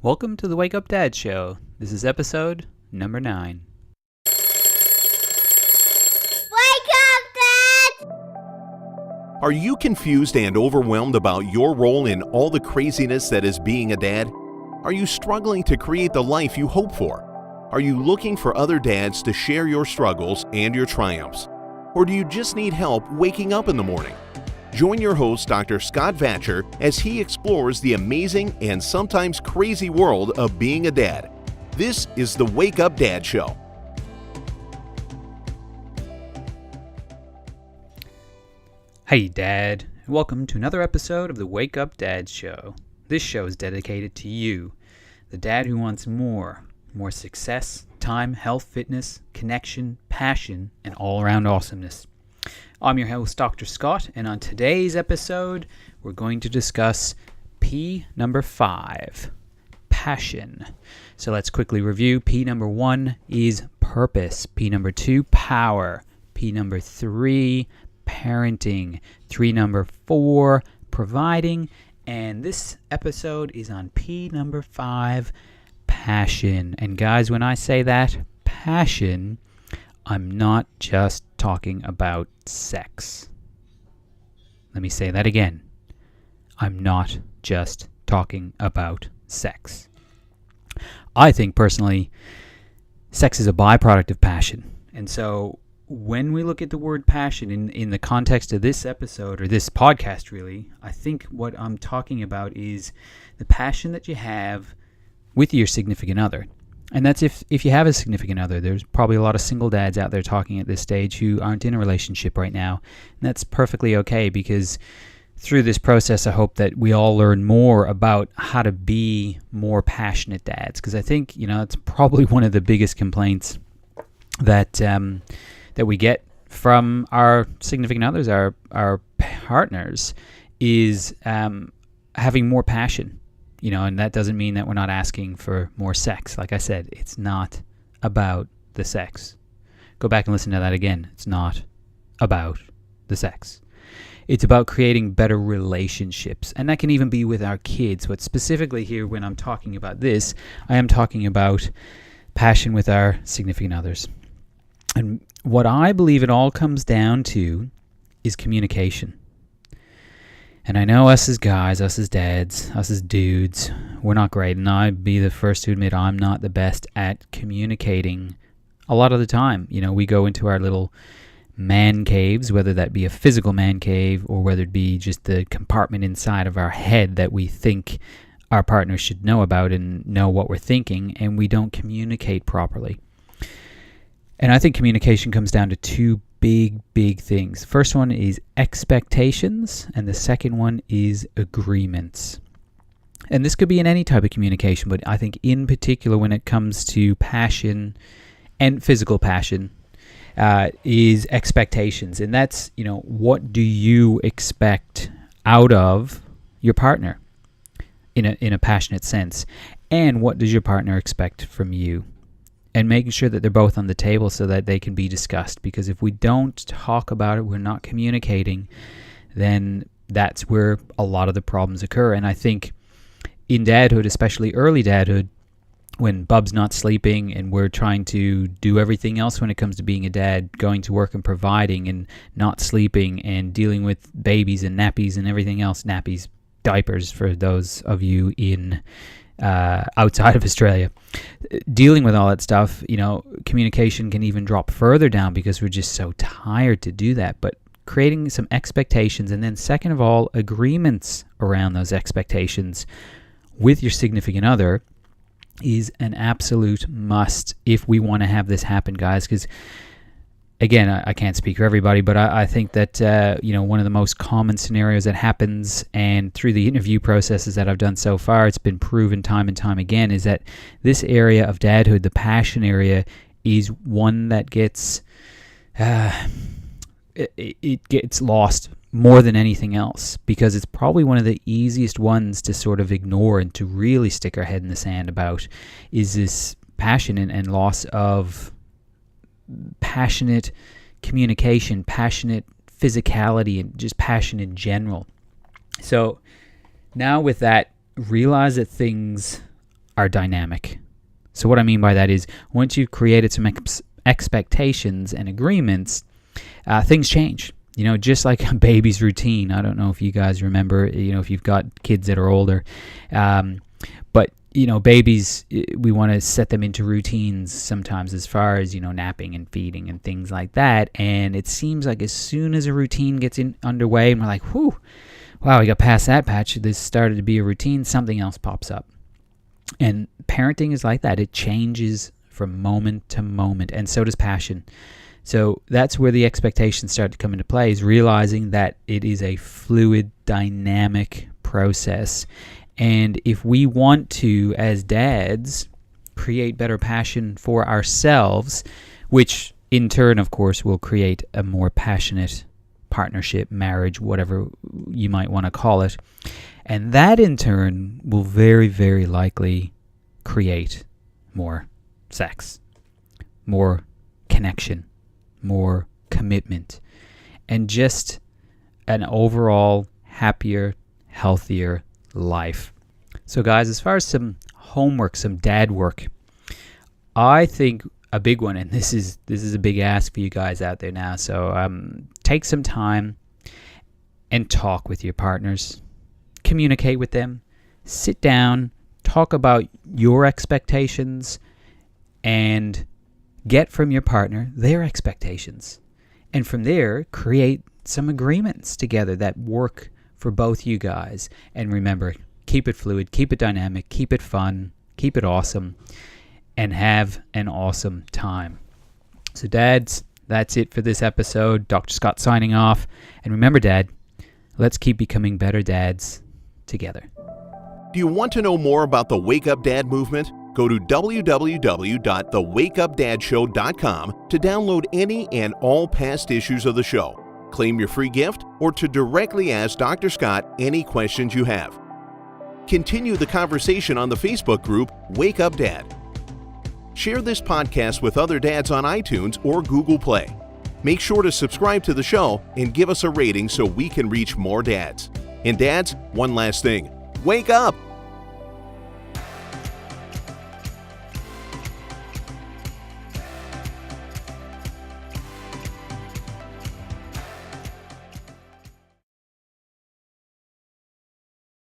Welcome to the Wake Up Dad Show. This is episode number 9. Wake up, Dad! Are you confused and overwhelmed about your role in all the craziness that is being a dad? Are you struggling to create the life you hope for? Are you looking for other dads to share your struggles and your triumphs? Or do you just need help waking up in the morning? Join your host, Dr. Scott Vatcher, as he explores the amazing and sometimes crazy world of being a dad. This is the Wake Up Dad Show. Hey Dad, and welcome to another episode of the Wake Up Dad Show. This show is dedicated to you, the dad who wants more success, time, health, fitness, connection, passion, and all-around awesomeness. I'm your host, Dr. Scott, and on today's episode, we're going to discuss P number 5, passion. So let's quickly review. P number 1 is purpose. P number 2, power. P number 3, parenting. Number 4, providing. And this episode is on P number 5, passion. And guys, when I say that, passion, I'm not just talking about sex. Let me say that again. I'm not just talking about sex. I think personally, sex is a byproduct of passion. And so when we look at the word passion in the context of this episode, or this podcast really, I think what I'm talking about is the passion that you have with your significant other. And that's if you have a significant other. There's probably a lot of single dads out there talking at this stage who aren't in a relationship right now. And that's perfectly okay, because through this process, I hope that we all learn more about how to be more passionate dads. Because I think, it's probably one of the biggest complaints that that we get from our significant others, our partners, is having more passion. And that doesn't mean that we're not asking for more sex. Like I said, it's not about the sex. Go back and listen to that again. It's not about the sex. It's about creating better relationships. And that can even be with our kids. But specifically here, when I'm talking about this, I am talking about passion with our significant others. And what I believe it all comes down to is communication. And I know us as guys, us as dads, us as dudes, we're not great. And I'd be the first to admit I'm not the best at communicating a lot of the time. We go into our little man caves, whether that be a physical man cave or whether it be just the compartment inside of our head that we think our partner should know about and know what we're thinking, and we don't communicate properly. And I think communication comes down to two big things. First one is expectations, and the second one is agreements. And this could be in any type of communication, but I think in particular when it comes to passion and physical passion, is expectations. And that's, what do you expect out of your partner in a passionate sense? And what does your partner expect from you? And making sure that they're both on the table so that they can be discussed. Because if we don't talk about it, we're not communicating, then that's where a lot of the problems occur. And I think in dadhood, especially early dadhood, when Bub's not sleeping and we're trying to do everything else when it comes to being a dad, going to work and providing and not sleeping and dealing with babies and nappies and everything else, nappies, diapers for those of you in outside of Australia, dealing with all that stuff, communication can even drop further down because we're just so tired to do that. But creating some expectations, and then second of all, agreements around those expectations with your significant other is an absolute must if we want to have this happen, guys. Because again, I can't speak for everybody, but I think that, one of the most common scenarios that happens, and through the interview processes that I've done so far, it's been proven time and time again, is that this area of dadhood, the passion area, is one that gets, it gets lost more than anything else, because it's probably one of the easiest ones to sort of ignore and to really stick our head in the sand about, is this passion and loss of passionate communication, passionate physicality, and just passion in general. So now with that, realize that things are dynamic. So what I mean by that is once you've created some expectations and agreements, things change. Just like a baby's routine. I don't know if you guys remember, if you've got kids that are older. But, babies, we want to set them into routines sometimes as far as, napping and feeding and things like that. And it seems like as soon as a routine gets underway and we're like, whew, wow, we got past that patch. This started to be a routine. Something else pops up. And parenting is like that. It changes from moment to moment. And so does passion. So that's where the expectations start to come into play, is realizing that it is a fluid, dynamic process. And if we want to, as dads, create better passion for ourselves, which in turn, of course, will create a more passionate partnership, marriage, whatever you might want to call it. And that in turn will very, very likely create more sex, more connection, more commitment, and just an overall happier, healthier life. So guys, as far as some homework, some dad work, I think a big one, and this is a big ask for you guys out there now, so take some time and talk with your partners, communicate with them, sit down, talk about your expectations, and get from your partner their expectations. And from there, create some agreements together that work for both you guys. And remember, keep it fluid, keep it dynamic, keep it fun, keep it awesome, and have an awesome time. So dads, that's it for this episode. Dr. Scott signing off. And remember, Dad, let's keep becoming better dads together. Do you want to know more about the Wake Up Dad movement? Go to www.thewakeupdadshow.com to download any and all past issues of the show, claim your free gift, or to directly ask Dr. Scott any questions you have. Continue the conversation on the Facebook group Wake Up Dad. Share this podcast with other dads on iTunes or Google Play. Make sure to subscribe to the show and give us a rating so we can reach more dads. And dads, one last thing. Wake up!